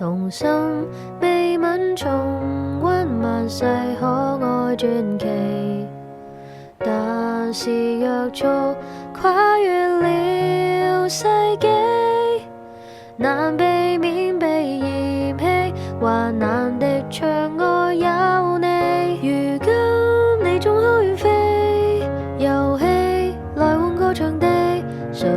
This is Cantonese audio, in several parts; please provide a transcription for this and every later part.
童心未泯，重溫萬世可愛傳奇。但是約束跨越了世紀，難避免被嫌棄，還難敵場外有你。如今你總可遠飛，遊戲來換個場地，誰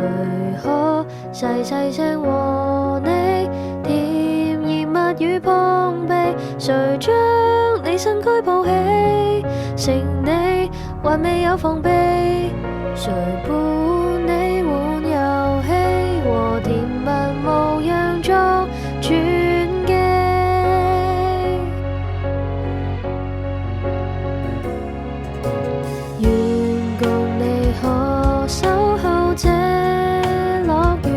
可細細聲和你甜言蜜語碰壁？誰將你身軀抱起，剩你還未有防備？誰伴你玩遊戲，和甜蜜模樣作傳記？願共你可守候這樂園，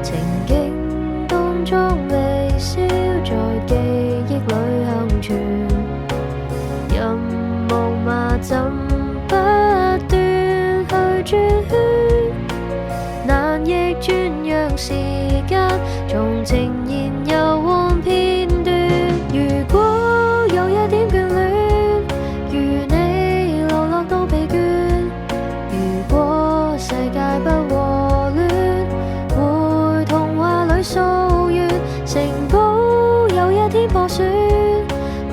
情景當中微笑，在記憶裏幸存。任務嘛怎不斷去轉圈，難逆轉讓時間從情言遊換片段。如果有一點眷戀，如你流落到疲倦，如果世界不和亂，回童話裏溯源，城堡有一天破損，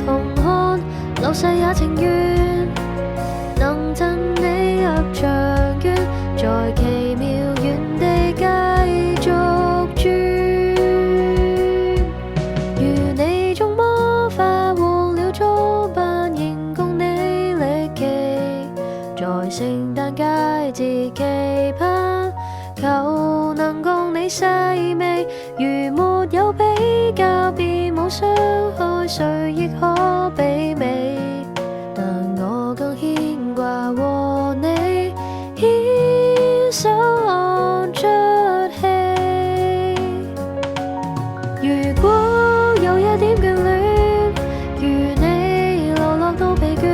同看流逝也情願，能贈你入場券，在奇妙原地繼續轉。如你種魔法忘了裝扮，仍共你歷奇，在聖誕佳節期盼，求能共你細味。如沒有比較，便無傷害，誰亦可媲美。但我更牽掛和你牽手看出戲。如果有一點眷戀，如你流落到疲倦，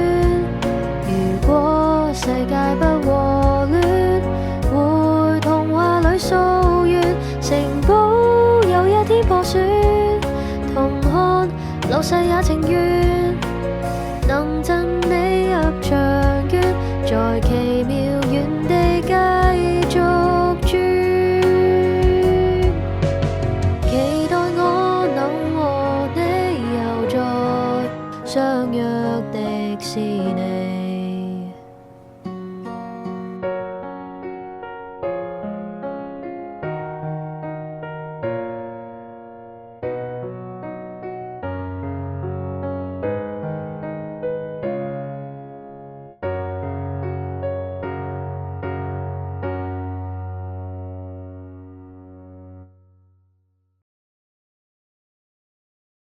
如果世界不和亂，回童話裏溯源，城堡有一天破損，同看流逝也情願，能贈你入場券，在奇妙原地繼續轉。期待我能和你又再相約迪士尼。